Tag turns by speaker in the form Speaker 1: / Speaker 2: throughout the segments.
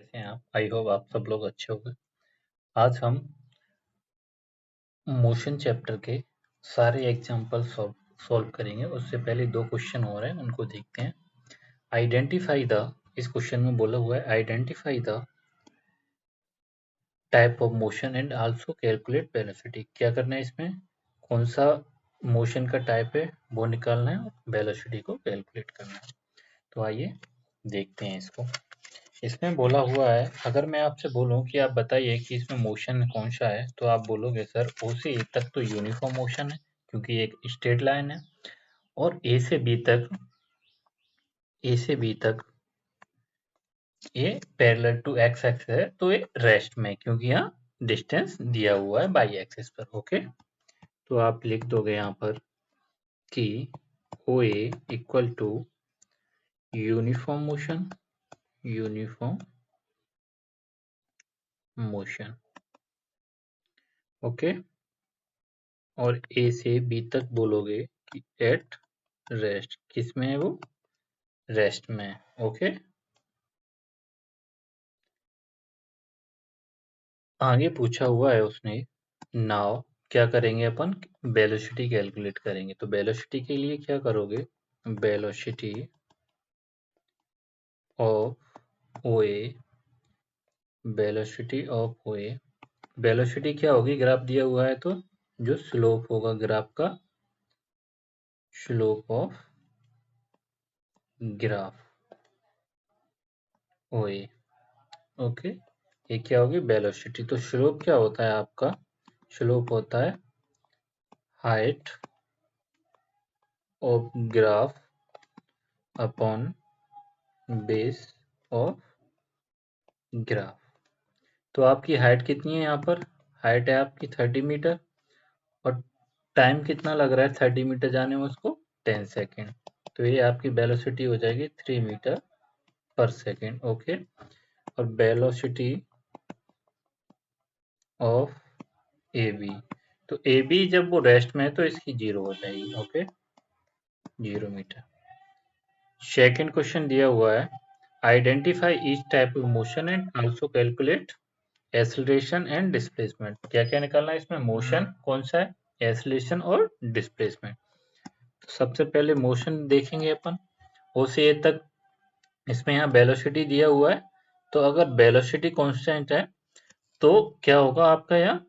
Speaker 1: कैसे हैं आप? आई होप आप सब लोग अच्छे होंगे। आज हम मोशन चैप्टर के सारे एग्जाम्पल सॉल्व करेंगे। उससे पहले दो क्वेश्चन हो रहे हैं, उनको देखते हैं। आइडेंटिफाई द, इस क्वेश्चन में बोला हुआ है identify the type of motion and also calculate velocity. क्या करना है इसमें? कौन सा मोशन का टाइप है वो निकालना है और वेलोसिटी को कैलकुलेट करना है। तो आइए देखते हैं इसको। इसमें बोला हुआ है, अगर मैं आपसे बोलूं कि आप बताइए कि इसमें मोशन कौन सा है, तो आप बोलोगे सर ओ से ए तक तो यूनिफॉर्म मोशन है क्योंकि एक स्ट्रेट लाइन है, और ए से बी तक ये पैरेलल टू एक्स एक्सिस है, तो ये रेस्ट में क्योंकि यहाँ डिस्टेंस दिया हुआ है बाई एक्सिस पर। ओके, तो आप लिख दोगे यहाँ पर कि O A equal to uniform motion. Okay, और ए से बी तक बोलोगे कि एट रेस्ट। किस में है वो? रेस्ट में। ओके, आगे पूछा हुआ है उसने, नाउ क्या करेंगे अपन? वेलोसिटी कैलकुलेट करेंगे। तो वेलोसिटी के लिए क्या करोगे? Velocity of O A, velocity of O A, velocity क्या होगी? ग्राफ दिया हुआ है तो जो स्लोप होगा ग्राफ का, slope of graph O A. Okay, ये क्या होगी? वेलोसिटी। तो स्लोप क्या होता है आपका? स्लोप होता है height of graph upon base of graph. तो आपकी हाइट कितनी है? यहाँ पर हाइट है आपकी 30 मीटर, और टाइम कितना लग रहा है 30 मीटर जाने में? उसको 10 सेकेंड। तो ये आपकी वेलोसिटी हो जाएगी 3 मीटर पर सेकेंड। ओके, और वेलोसिटी ऑफ ए बी, तो ए बी जब वो रेस्ट में है तो इसकी 0 हो जाएगी। Okay, 0 metre. सेकेंड क्वेश्चन दिया हुआ है, identify each type of motion and also calculate acceleration and displacement. क्या क्या निकालना है इसमें? मोशन कौन सा है, एक्सीलरेशन और डिस्प्लेसमेंट। तो सबसे पहले मोशन देखेंगे अपन, ओ से ए तक। इसमें यहाँ वेलोसिटी दिया हुआ है, तो अगर वेलोसिटी कांस्टेंट है तो क्या होगा आपका? यहाँ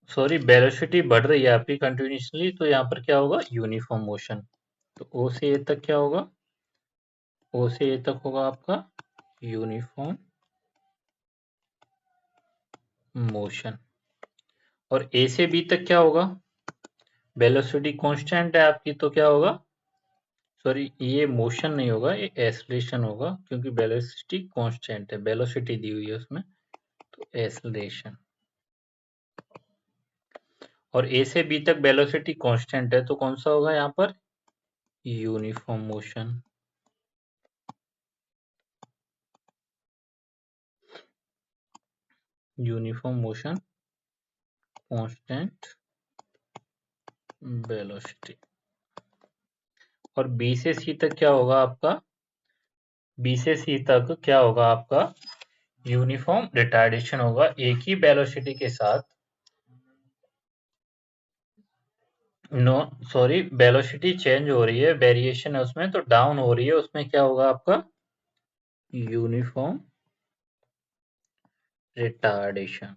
Speaker 1: सॉरी, वेलोसिटी बढ़ रही है आपकी कंटिन्यूसली, तो यहाँ पर क्या होगा? Uniform motion. तो ओ से ए तक क्या होगा? ओ से ए तक होगा आपका यूनिफॉर्म मोशन। और ए से बी तक क्या होगा? वेलोसिटी कांस्टेंट है आपकी, तो क्या होगा? सॉरी, ये मोशन नहीं होगा, ये एक्सेलरेशन होगा क्योंकि वेलोसिटी कांस्टेंट है, वेलोसिटी दी हुई है उसमें, तो एक्सेलरेशन। और ए से बी तक वेलोसिटी कांस्टेंट है, तो कौन सा होगा यहाँ पर? Uniform motion. Uniform motion, constant velocity. और बी से सी तक क्या होगा आपका? बी से सी तक क्या होगा आपका? यूनिफॉर्म रिटार्डेशन होगा। एक ही वेलोसिटी के साथ, नो सॉरी, वेलोसिटी चेंज हो रही है, वेरिएशन है उसमें, तो डाउन हो रही है, उसमें क्या होगा आपका? Uniform retardation.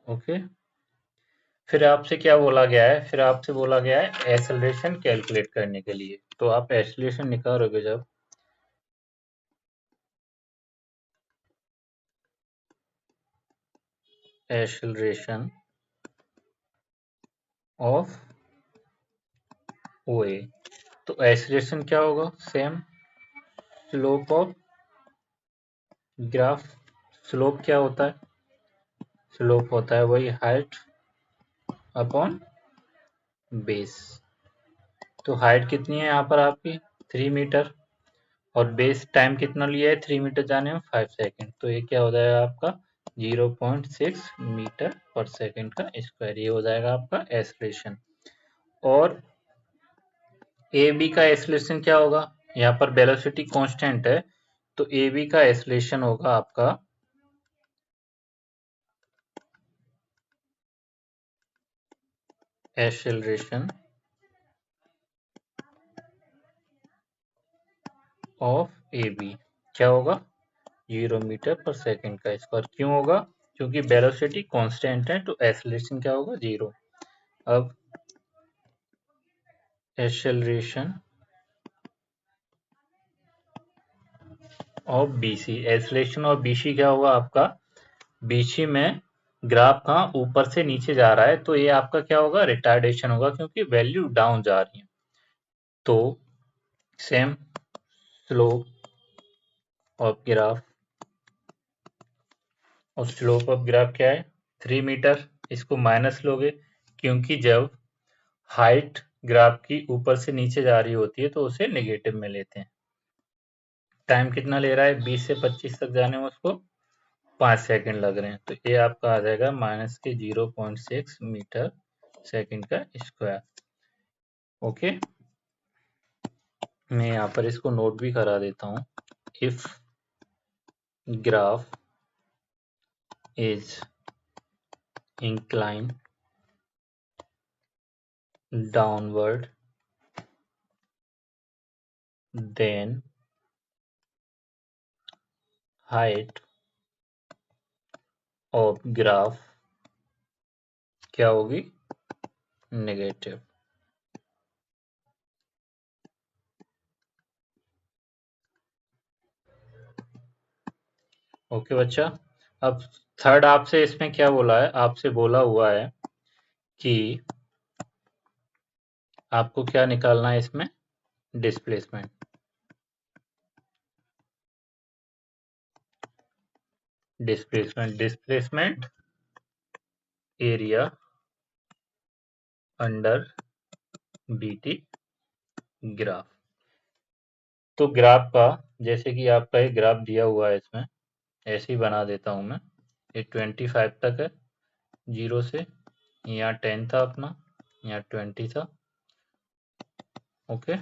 Speaker 1: ओके, फिर आपसे क्या बोला गया है? फिर आपसे बोला गया है एक्सेलरेशन कैलकुलेट करने के लिए। तो आप एक्सेलरेशन निकालोगे जब, एक्सेलरेशन ऑफ ओ ए, तो एक्सेलरेशन क्या होगा? Same slope of graph. Slope क्या होता है? स्लोप होता है वही हाइट अपॉन बेस। तो हाइट कितनी है यहाँ पर आपकी? 3 मीटर, और बेस टाइम कितना लिया है 3 मीटर जाने में? 5 सेकेंड। तो ये क्या हो जाएगा आपका? 0.6 मीटर पर सेकेंड का स्क्वायर। ये हो जाएगा आपका एक्सेलरेशन। और ए बी का एक्सेलरेशन क्या होगा? यहाँ पर वेलोसिटी कांस्टेंट है, तो ए बी का एक्सेलरेशन होगा आपका एक्सेलरेशन ऑफ ए बी क्या होगा 0 मीटर पर सेकंड का स्क्वायर। क्यों होगा? क्योंकि वेलोसिटी कांस्टेंट है, तो एक्सेलरेशन क्या होगा 0। अब acceleration of BC, acceleration of BC क्या होगा आपका, बीसी में ग्राफ कहाँ ऊपर से नीचे जा रहा है, तो ये आपका क्या होगा रिटार्डेशन होगा, क्योंकि वैल्यू डाउन जा रही है। तो सेम स्लोप ऑफ ग्राफ, और स्लोप ऑफ ग्राफ क्या है 3 मीटर, इसको माइनस लोगे क्योंकि जब हाइट ग्राफ की ऊपर से नीचे जा रही होती है तो उसे नेगेटिव में लेते हैं। टाइम कितना ले रहा है 20 से 25 तक जाने में उसको 5 सेकंड लग रहे हैं, तो ये आपका आ जाएगा माइनस के 0.6 मीटर सेकंड का स्क्वायर। ओके, मैं यहाँ पर इसको नोट भी करा देता हूँ। If graph is inclined downward, then height of graph क्या होगी नेगेटिव। ओके बच्चा, अब थर्ड आपसे इसमें क्या बोला है, आपसे बोला हुआ है कि आपको क्या निकालना है इसमें displacement. Displacement area under BT graph. तो ग्राफ का जैसे कि आपका एक ग्राफ दिया हुआ है, इसमें ऐसे ही बना देता हूं मैं। ये 25 तक है 0 से, यहाँ 10 था अपना, यहाँ 20 था। ओके,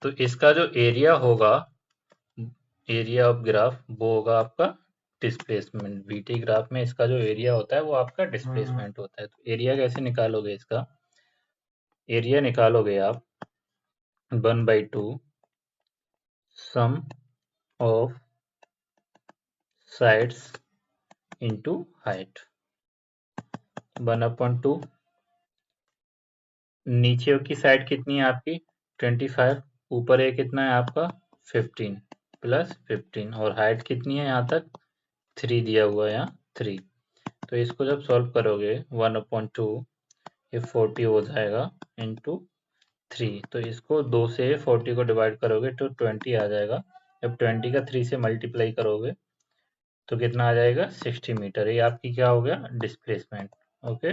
Speaker 1: तो इसका जो एरिया होगा, एरिया ऑफ ग्राफ, वो होगा आपका डिस्प्लेसमेंट। बीटी ग्राफ में इसका जो एरिया होता है वो आपका डिस्प्लेसमेंट होता है। तो एरिया कैसे निकालोगे, इसका एरिया निकालोगे आप 1/2 सम ऑफ साइड्स इंटू हाइट। 1/2 नीचे की साइड कितनी है आपकी 25, ऊपर ये कितना है आपका 15 प्लस 15, और हाइट कितनी है यहाँ तक 3 दिया हुआ है यहाँ 3। तो इसको जब सॉल्व करोगे 1/2 ये 40 हो जाएगा इंटू 3, तो इसको 2 से 40 को डिवाइड करोगे तो 20 आ जाएगा। जब 20 का 3 से मल्टीप्लाई करोगे तो कितना आ जाएगा 60 मीटर। ये आपकी क्या हो गया डिस्प्लेसमेंट। Okay,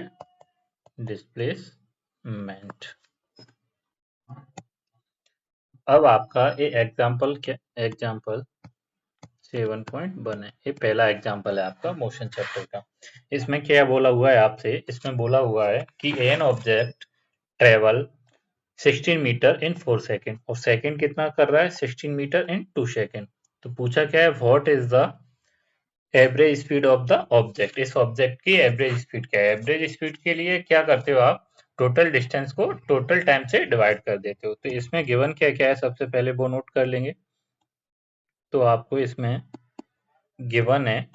Speaker 1: displacement. अब आपका ये एग्जाम्पल 7.1 है, ये पहला एग्जाम्पल है आपका मोशन चैप्टर का। इसमें क्या बोला हुआ है आपसे, इसमें बोला हुआ है कि an object travel 16 metre in 4 second, और सेकेंड कितना कर रहा है 16 मीटर इन 2 सेकेंड। तो पूछा क्या है what is the average speed of the object. इस ऑब्जेक्ट की एवरेज स्पीड क्या है। एवरेज स्पीड के लिए क्या करते हो आप, टोटल डिस्टेंस को टोटल टाइम से डिवाइड कर देते हो। तो इसमें गिवन क्या क्या है सबसे पहले वो नोट कर लेंगे। तो आपको इसमें गिवन है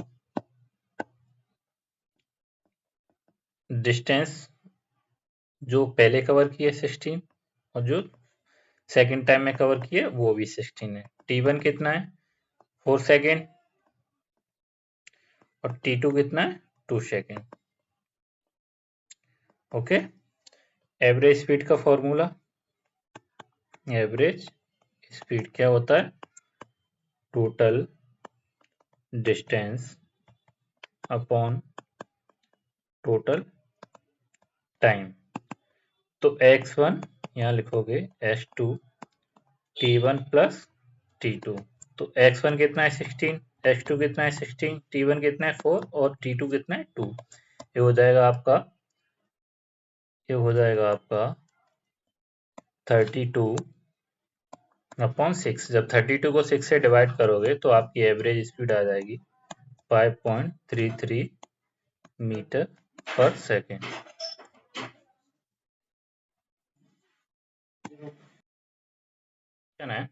Speaker 1: डिस्टेंस जो पहले कवर किए 16, और जो सेकंड टाइम में कवर किए वो भी 16 है। t1 कितना है 4 सेकेंड, और t2 कितना है 2 सेकेंड। ओके, एवरेज स्पीड का फॉर्मूला, एवरेज स्पीड क्या होता है total distance upon total time. तो x1 यहाँ लिखोगे s2 t1 प्लस t2। तो x1 कितना है 16, x2 कितना है 16, t1 कितना है 4 और t2 कितना है 2। ये हो जाएगा आपका 32 अपॉन 6। जब 32 को 6 से डिवाइड करोगे तो आपकी एवरेज स्पीड आ जाएगी 5.33 मीटर पर सेकेंड। है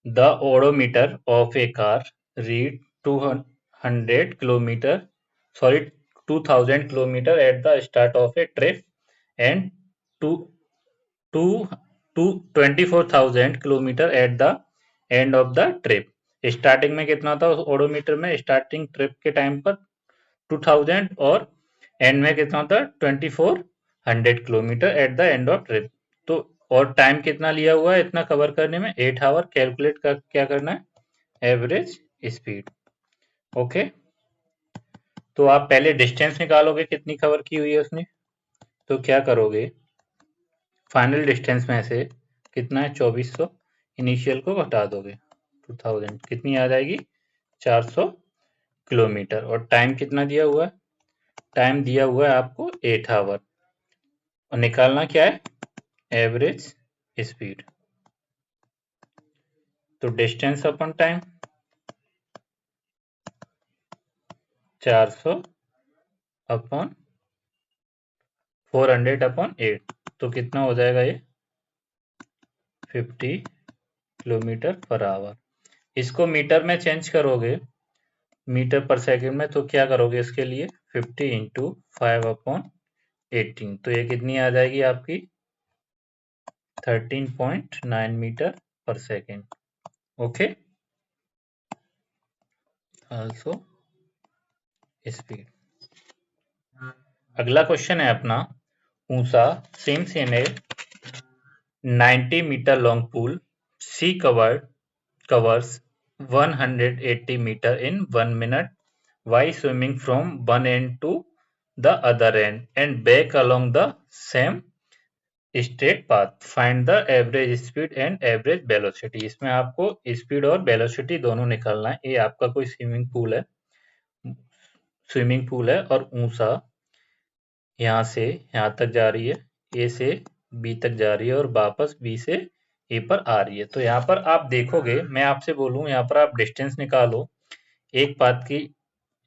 Speaker 1: the odometer of a car read 200 kilometre sorry 2000 kilometre at the start of a trip and to to to 24,000 kilometre at the end of the trip. Starting में कितना था उस odometer में? Starting trip के time पर 2000 और and में कितना था 2400 kilometre at the end of trip. तो और टाइम कितना लिया हुआ है इतना कवर करने में? 8 आवर। कैलकुलेट कर क्या करना है? Average speed. ओके, तो आप पहले डिस्टेंस निकालोगे कितनी कवर की हुई है उसने। तो क्या करोगे, फाइनल डिस्टेंस में से कितना है 2400, इनिशियल को घटा दोगे 2000, कितनी आ जाएगी 400 किलोमीटर। और टाइम कितना दिया हुआ है? टाइम दिया हुआ है आपको 8 आवर। और निकालना क्या है? Average speed. तो डिस्टेंस अपन टाइम 400 अपॉन 400 अपॉन 8, तो कितना हो जाएगा ये 50 किलोमीटर पर आवर। इसको मीटर में चेंज करोगे मीटर पर सेकंड में, तो क्या करोगे इसके लिए 50 इंटू 5 अपॉन 18, तो ये कितनी आ जाएगी आपकी 13.9 metre per second. Okay, also speed. अगला क्वेश्चन है अपना, ऊंचा swims in a 90 metre long pool she covers 180 meter in 1 minute while swimming from one end to the other end and back along the same straight path. Find the average speed and average velocity। इसमें आपको speed और velocity दोनों निकालना है। ये आपका कोई swimming pool है और ऊंचा यहाँ से यहाँ तक जा रही है, ए से बी तक जा रही है और वापस बी से ए पर आ रही है। तो यहाँ पर आप देखोगे, मैं आपसे बोलूँ यहाँ पर आप डिस्टेंस निकालो। एक पाथ की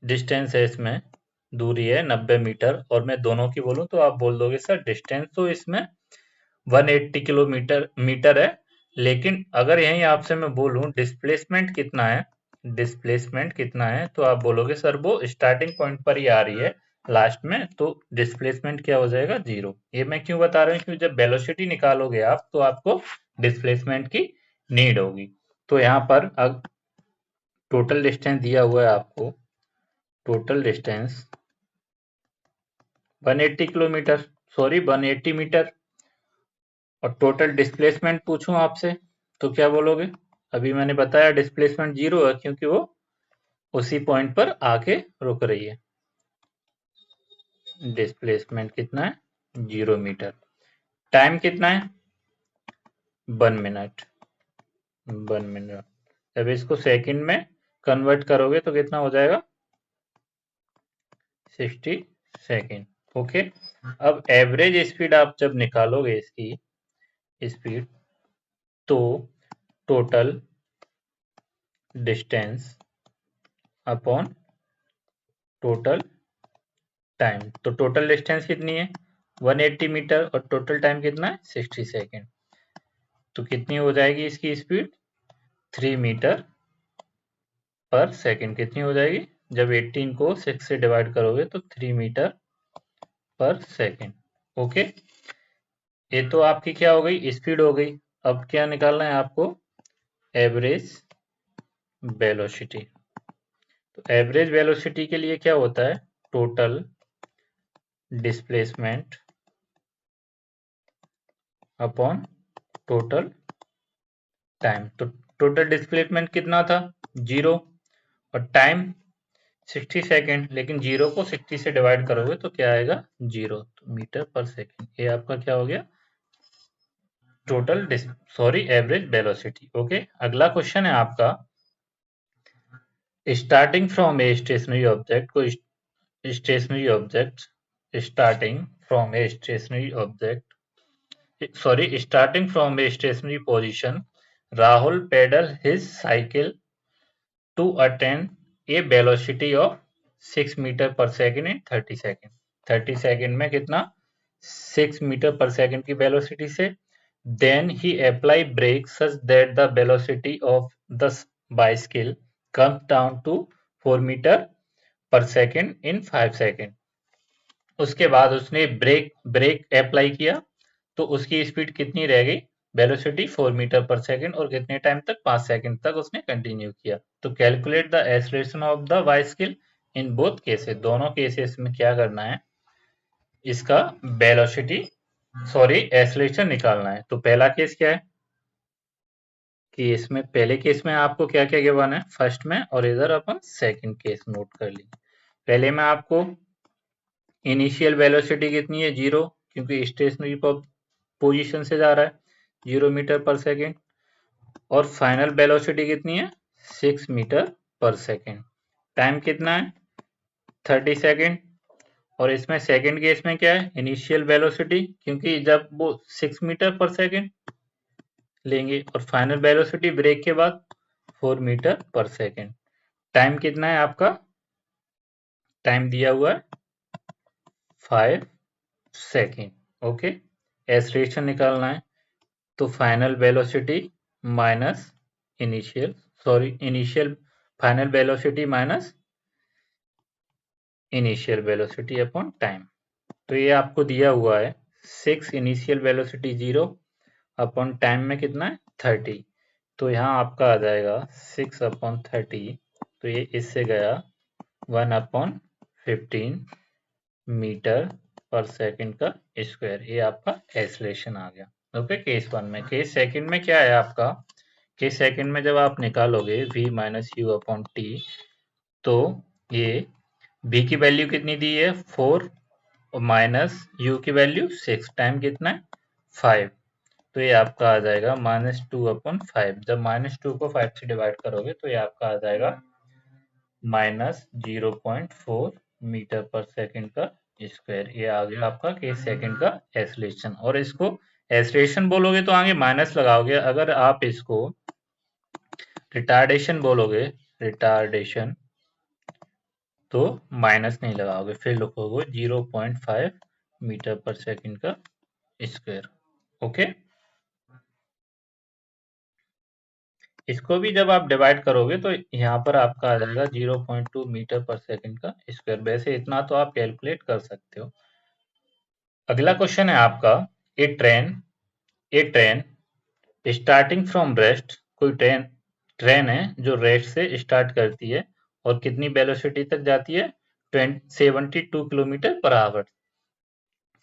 Speaker 1: डिस्टेंस है, इसमें दूरी है 90 मीटर, और मैं दोनों की बोलूँ तो आप बोल दोगे सर डिस्टेंस तो इसमें 180 मीटर है, लेकिन अगर यहीं आपसे मैं बोलूँ डिस्प्लेसमेंट कितना है, तो आप बोलोगे सर वो स्टार्टिंग पॉइंट पर ही आ रही है लास्ट में, तो डिस्प्लेसमेंट क्या हो जाएगा 0। ये मैं क्यों बता रहा हूँ, क्योंकि जब वेलोसिटी निकालोगे आप तो आपको डिस्प्लेसमेंट की नीड होगी। तो यहाँ पर अब टोटल डिस्टेंस दिया हुआ है आपको, total distance 180 kilometre, sorry 180 metre, और टोटल डिस्प्लेसमेंट पूछूं आपसे तो क्या बोलोगे? अभी मैंने बताया डिस्प्लेसमेंट 0 है क्योंकि वो उसी पॉइंट पर आके रुक रही है। डिस्प्लेसमेंट कितना है 0 मीटर। टाइम कितना है 1 मिनट। 1 मिनट जब इसको सेकंड में कन्वर्ट करोगे तो कितना हो जाएगा 60 सेकंड। ओके, अब एवरेज स्पीड आप जब निकालोगे इसकी स्पीड, तो total distance upon total time. तो टोटल डिस्टेंस कितनी है 180 मीटर और टोटल टाइम कितना है 60 सेकेंड। तो कितनी हो जाएगी इसकी स्पीड 3 मीटर पर सेकेंड। कितनी हो जाएगी? जब 18 को 6 से डिवाइड करोगे तो 3 मीटर पर सेकेंड। ओके, ये तो आपकी क्या हो गई स्पीड हो गई। अब क्या निकालना है आपको? Average velocity. तो एवरेज वेलोसिटी के लिए क्या होता है? Total displacement upon total time. तो टोटल डिस्प्लेसमेंट कितना था 0 और टाइम 60 सेकेंड, लेकिन 0 को 60 से डिवाइड करोगे तो क्या आएगा 0, तो मीटर पर सेकेंड। ये आपका क्या हो गया टोटल एवरेज वेलोसिटी। ओके, अगला क्वेश्चन है आपका, starting from a stationary object को stationary object starting from a stationary object starting from a stationary position Rahul pedal his cycle to attain a velocity of 6 metre per second in 30 second. 30 second में कितना? 6 metre per second की velocity से. Then he apply brakes such that the velocity of the bicycle comes down to 4 metre per second in 5 second. उसके बाद उसने break apply किया तो उसकी स्पीड कितनी रह गई? वेलोसिटी 4 मीटर पर सेकेंड और कितने टाइम तक? 5 सेकेंड तक उसने कंटिन्यू किया. तो calculate the acceleration of the bicycle in both cases. दोनों केसेस में क्या करना है? इसका वेलोसिटी एक्सेलरेशन निकालना है. तो पहला केस क्या है कि इसमें पहले केस में आपको क्या क्या गिवन है फर्स्ट में, और इधर अपन सेकंड केस नोट कर ली. पहले में आपको इनिशियल वेलोसिटी कितनी है? 0, क्योंकि स्टेशनरी पोजीशन से जा रहा है 0 मीटर पर सेकेंड. और फाइनल वेलोसिटी कितनी है? 6 मीटर पर सेकेंड. टाइम कितना है? 30 सेकेंड. और इसमें सेकेंड केस में क्या है? इनिशियल वेलोसिटी, क्योंकि जब वो 6 मीटर पर सेकेंड लेंगे, और फाइनल वेलोसिटी ब्रेक के बाद 4 मीटर पर सेकेंड. टाइम कितना है आपका? टाइम दिया हुआ है 5 सेकेंड. ओके, एक्सेलरेशन निकालना है. तो final velocity minus initial final velocity minus initial velocity upon time. तो ये आपको दिया हुआ है 6 इनिशियल वेलोसिटी 0 अपॉन टाइम में कितना है? 30. तो यहाँ आपका आ जाएगा 6 अपॉन 30. तो ये इससे गया 1 अपॉन 15 मीटर पर सेकेंड का स्क्वायर. ये आपका एक्सेलरेशन आ गया. ओके, केस 1 में. केस सेकंड में क्या है आपका? केस सेकंड में जब आप निकालोगे v minus you upon T, तो ये v की वैल्यू कितनी दी है? 4 और माइनस u की वैल्यू 6. टाइम कितना है? 5. तो ये आपका आ जाएगा -2 अपॉन 5. जब -2 को 5 से डिवाइड करोगे तो ये आपका आ जाएगा -0.4 मीटर पर सेकेंड का स्क्वायर. ये आ गया आपका केस सेकंड का एक्सेलरेशन. और इसको एक्सेलरेशन बोलोगे तो आगे माइनस लगाओगे. अगर आप इसको रिटार्डेशन बोलोगे, रिटार्डेशन, तो माइनस नहीं लगाओगे, फिर लिखोगे 0.5 मीटर पर सेकेंड का स्क्वायर. ओके, इसको भी जब आप डिवाइड करोगे तो यहाँ पर आपका आ जाएगा 0.2 मीटर पर सेकेंड का स्क्वायर. वैसे इतना तो आप कैलकुलेट कर सकते हो. अगला क्वेश्चन है आपका, ए ट्रेन स्टार्टिंग फ्रॉम रेस्ट. कोई ट्रेन है जो रेस्ट से स्टार्ट करती है और कितनी वेलोसिटी तक जाती है? 72 किलोमीटर पर आवर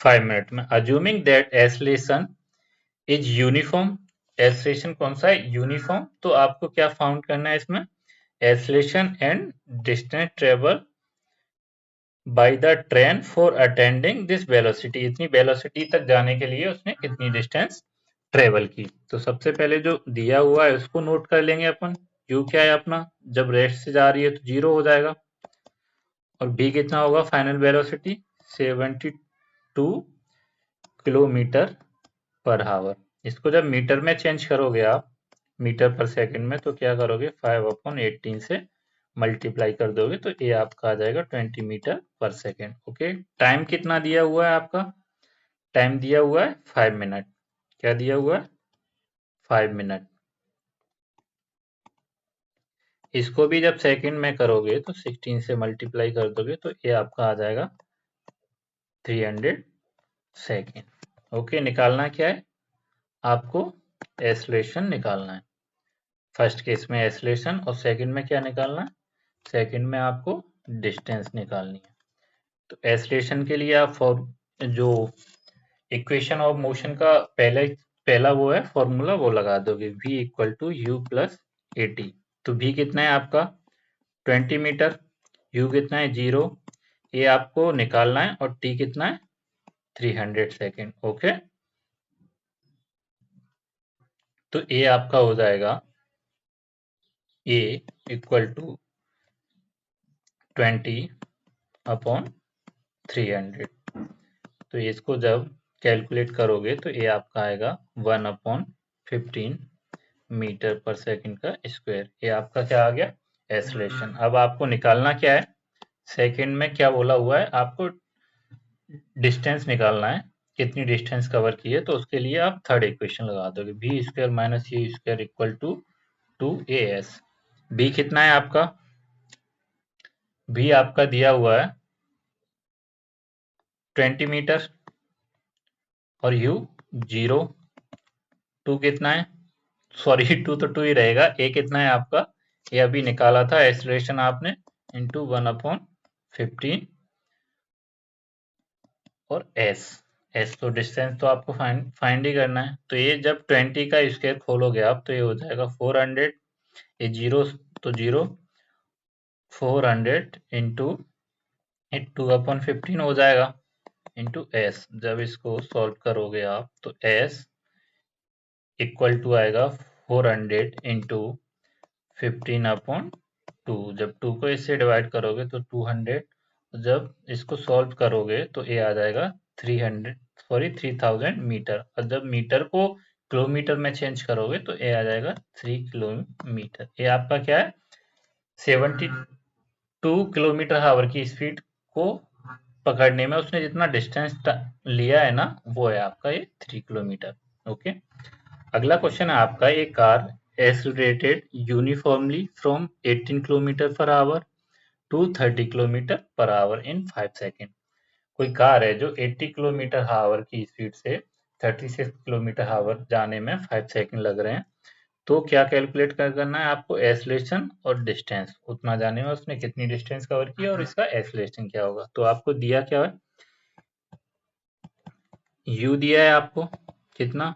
Speaker 1: 5 मिनट में. Assuming that acceleration is uniform. Acceleration कौन सा है? यूनिफॉर्म. तो आपको क्या फाउंड करना है इसमें? Acceleration and distance travel by the train for attending this velocity. इतनी वेलोसिटी तक जाने के लिए उसने कितनी डिस्टेंस ट्रेवल की. तो सबसे पहले जो दिया हुआ है उसको नोट कर लेंगे अपन. u क्या है अपना? जब रेस्ट से जा रही है तो 0 हो जाएगा. और v कितना होगा? Final velocity 72 kilometre per our. इसको जब मीटर में चेंज करोगे आप, मीटर पर सेकंड में, तो क्या करोगे? 5/18 से मल्टीप्लाई कर दोगे तो ये आपका आ जाएगा 20 metre per second. Okay, time कितना दिया हुआ है आपका? टाइम दिया हुआ है 5 मिनट. क्या दिया हुआ है? 5 मिनट. इसको भी जब सेकंड में करोगे तो 16 से मल्टीप्लाई कर दोगे तो ये आपका आ जाएगा 300 सेकेंड. ओके, निकालना क्या है आपको? एक्सेलरेशन निकालना है. फर्स्ट केस में एक्सेलरेशन और सेकंड में क्या निकालना है? सेकंड में आपको डिस्टेंस निकालनी है. तो एक्सेलरेशन के लिए आप जो इक्वेशन ऑफ मोशन का पहला वो है फॉर्मूला, वो लगा दोगे. v equal to u plus a t. तो v कितना है आपका? 20 मीटर. u कितना है? 0. ये आपको निकालना है. और t कितना है? 300 सेकेंड. ओके, तो ये आपका हो जाएगा a इक्वल टू 20 अपॉन 300. तो इसको जब कैलकुलेट करोगे तो ये आपका आएगा 1/15 मीटर पर सेकंड का स्क्वायर। ये आपका क्या आ गया, एक्सेलरेशन। अब आपको निकालना क्या है, सेकंड में क्या बोला हुआ है, आपको डिस्टेंस निकालना है, कितनी डिस्टेंस कवर की है। तो उसके लिए आप थर्ड इक्वेशन लगा दोगे, v square minus u square equal to 2as। V कितना है आपका, बी आपका दिया हुआ है 20 मीटर और यू 0। टू कितना है, सॉरी टू तो टू ही रहेगा, ए कितना है आपका, ये अभी निकाला था एक्सेलरेशन आपने, इंटू 1/15 और एस तो डिस्टेंस तो आपको फाइंड ही करना है। तो ये जब 20 का स्क्वायर खोलोगे आप तो ये हो जाएगा 400, ये जीरो तो जीरो, 400 इंटू 2/15 हो जाएगा इंटू एस। जब इसको सॉल्व करोगे आप तो एस इक्वल टू आएगा 400 इंटू 15/2। जब 2 को इससे डिवाइड करोगे तो 200, जब इसको सॉल्व करोगे तो ये आ जाएगा 3000 मीटर। और जब मीटर को किलोमीटर में चेंज करोगे तो ये आ जाएगा 3 किलोमीटर। ये आपका क्या है, 72 किलोमीटर आवर की स्पीड को पकड़ने में उसने जितना डिस्टेंस लिया है ना, वो है आपका ये 3 किलोमीटर। ओके, अगला क्वेश्चन है आपका, ये car accelerated uniformly from 18 kilometre per hour to 30 kilometre per hour in 5 second. कोई कार है जो 80 किलोमीटर आवर की स्पीड से 36 किलोमीटर आवर जाने में 5 सेकेंड लग रहे हैं। तो क्या कैलकुलेट करना है आपको, एक्सेलरेशन और डिस्टेंस, उतना जाने में उसने कितनी डिस्टेंस कवर की और इसका एक्सेलरेशन क्या होगा। तो आपको दिया क्या है, यू दिया है आपको कितना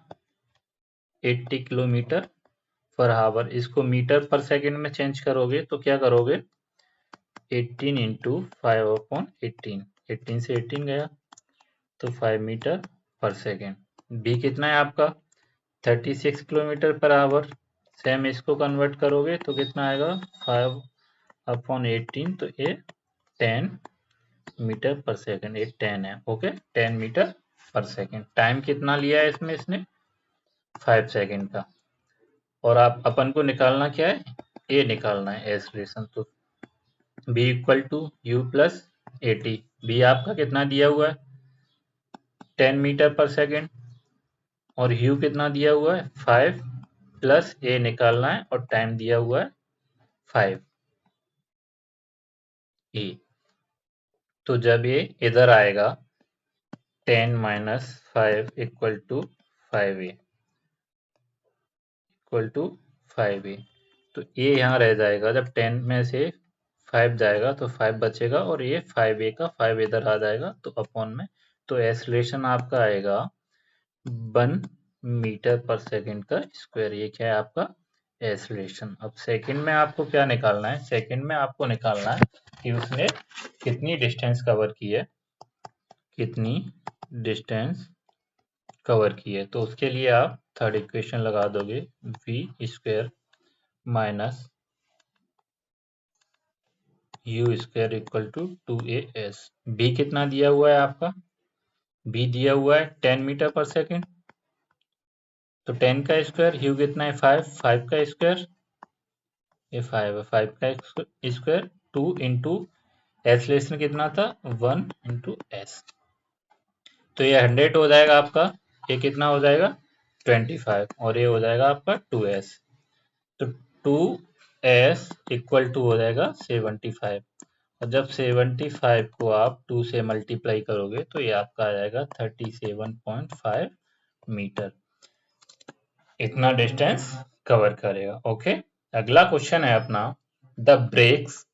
Speaker 1: 80 किलोमीटर पर आवर, इसको मीटर पर सेकंड में चेंज करोगे तो क्या करोगे, 18 इंटू 5/18, 18 से 18 गया तो 5 मीटर पर सेकेंड। बी कितना है आपका 36 किलोमीटर पर आवर, सेम इसको कन्वर्ट करोगे तो कितना आएगा 5/18, तो ये 10 मीटर पर सेकेंड, ये 10 है। Okay, 10 metre per second. Time कितना लिया है इसमें इसने, 5 सेकेंड का। और आप अपन को निकालना क्या है, ए निकालना है एक्सेलरेशन। तो v equal to u plus 80, v आपका कितना दिया हुआ है 10 मीटर पर सेकेंड और यू कितना दिया हुआ है 5, प्लस ए निकालना है और टाइम दिया हुआ है 5 ए। तो जब ये इधर आएगा 10 minus 5 equal to 5a equal to 5a, तो ये यहाँ रह जाएगा। जब 10 में से 5 जाएगा तो 5 बचेगा और ये 5a का 5 इधर आ जाएगा तो अपॉन में, तो एक्सेलरेशन आपका आएगा 1 मीटर पर सेकंड का स्क्वायर। ये क्या है आपका एक्सेलरेशन। अब सेकंड में आपको क्या निकालना है, सेकंड में आपको निकालना है कि उसने कितनी डिस्टेंस कवर की है, कितनी डिस्टेंस कवर की है। तो उसके लिए आप थर्ड इक्वेशन लगा दोगे, v square minus u square equal to 2as। V कितना दिया हुआ है आपका, बी दिया हुआ है 10 मीटर पर सेकेंड, तो 10 का स्क्वायर, यू कितना है 5, 5 का स्क्वायर, ये 5 है, 5 का स्क्वायर 2 इंटू एक्सेलरेशन कितना था 1 इंटू एस, तो ये 100 हो जाएगा आपका, ये कितना हो जाएगा 25 और ये हो जाएगा आपका 2s। तो 2s इक्वल टू हो जाएगा 75 और जब 75 को आप 2 से मल्टीप्लाई करोगे तो ये आपका आ जाएगा 37.5 मीटर। इतना डिस्टेंस कवर करेगा। ओके, अगला क्वेश्चन है अपना, the brakes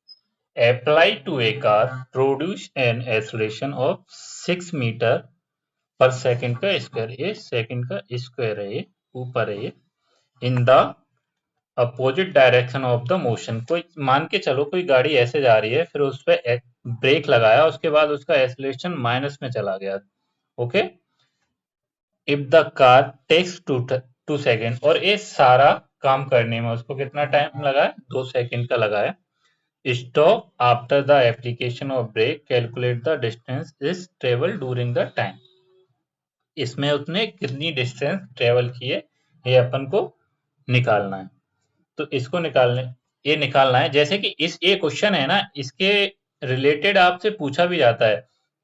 Speaker 1: apply to a car produce an acceleration of 6 metre per second का स्क्वायर। ये सेकंड का स्क्वायर है, ये ऊपर है ये, in the opposite direction of the motion. कोई मान के चलो कोई गाड़ी ऐसे जा रही है, फिर उस पर ब्रेक लगाया, उसके बाद उसका एक्सेलरेशन माइनस में चला गया। Okay, if the car takes 2 second, और ये सारा काम करने में उसको कितना टाइम लगा है 2 सेकेंड का लगा है। Stop after the application of brake, calculate the distance is travel during the time. इसमें उसने कितनी डिस्टेंस ट्रेवल की है ये अपन को निकालना है। तो इसको ये निकालना है। जैसे कि ये क्वेश्चन है ना, इसके रिलेटेड आपसे पूछा भी जाता है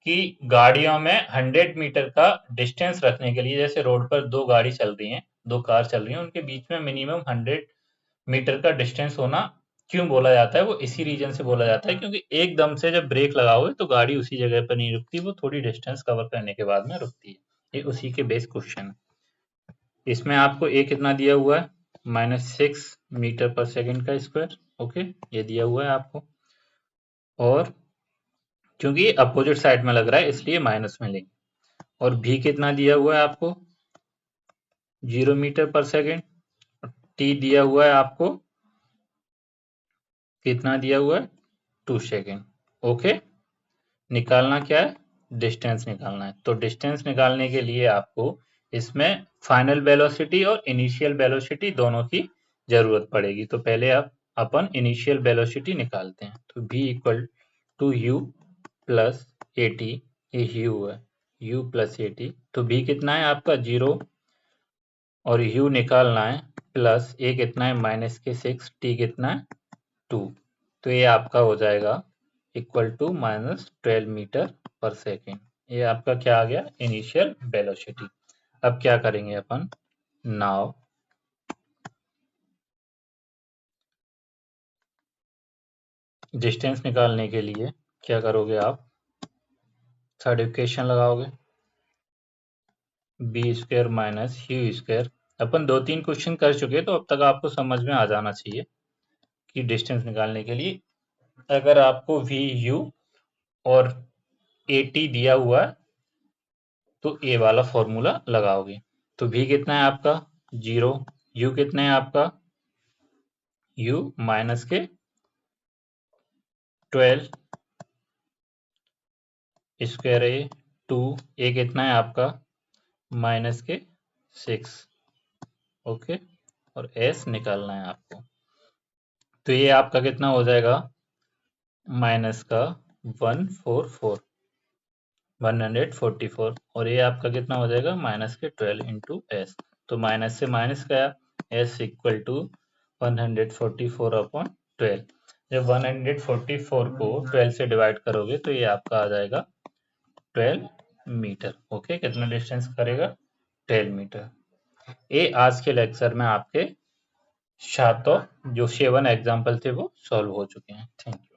Speaker 1: कि गाड़ियों में 100 मीटर का डिस्टेंस रखने के लिए, जैसे रोड पर दो गाड़ी चल रही हैं, दो कार चल रही हैं, उनके बीच में मिनिमम 100 मीटर का डिस्टेंस होना क्यों बोला जाता है? वो इसी रीजन से बोला जाता है क्योंकि एकदम से जब ब्रेक लगाओगे तो गाड़ी उसी जगह पर नहीं रुकती, वो थोड़ी डिस्टेंस कवर करने के बाद में रुकती है। ये उसी के बेस क्वेश्चन है। इसमें आपको ए कितना दिया हुआ है? -6 मीटर पर सेकंड का स्क्वायर। ओके, ये दिया हुआ है आपको। और क्योंकि ये अपोजिट साइड में लग रहा है इसलिए माइनस में लेंगे। और भी कितना दिया हुआ है आपको? 0 मीटर पर सेकंड। टी दिया हुआ है आपको, कितना दिया हुआ है? 2 सेकंड। ओके, निकालना क्या है? डिस्टेंस निकालना है। तो डिस्टेंस निकालने के लिए आपको इसमें फाइनल वेलोसिटी और इनिशियल वेलोसिटी दोनों की जरूरत पड़ेगी। तो पहले अपन इनिशियल वेलोसिटी निकालते हैं। तो v equal to u plus a t, ये u है, u प्लस ए टी। तो v कितना है आपका? 0, और u निकालना है, प्लस a कितना है? -6, t कितना है? 2। तो ये आपका हो जाएगा equal to -12 metre per second. ये आपका क्या आ गया? Initial velocity. अब क्या करेंगे अपन? नाउ डिस्टेंस निकालने के लिए क्या करोगे आप? थर्ड इक्वेशन लगाओगे, v square minus u square. अपन 2-3 क्वेश्चन कर चुके, तो अब तक आपको समझ में आ जाना चाहिए कि डिस्टेंस निकालने के लिए अगर आपको वी यू और ए टी दिया हुआ है तो ए वाला फॉर्मूला लगाओगे। तो v कितना है आपका? 0। u कितना है आपका? u माइनस के 12 स्क्वायर ए 2, ए कितना है आपका? माइनस के 6। ओके, और s निकालना है आपको। तो ये आपका कितना हो जाएगा? माइनस का 144, और ये आपका कितना हो जाएगा? माइनस के 12 इंटू एस। तो माइनस से माइनस गया, एस इक्वल टू 144/12। जब 144 को 12 से डिवाइड करोगे तो ये आपका आ जाएगा 12 मीटर। ओके, कितना डिस्टेंस करेगा? 12 मीटर। ये आज के लेक्चर में आपके 7 जो 7 एग्जाम्पल थे वो सॉल्व हो चुके हैं। Thank you.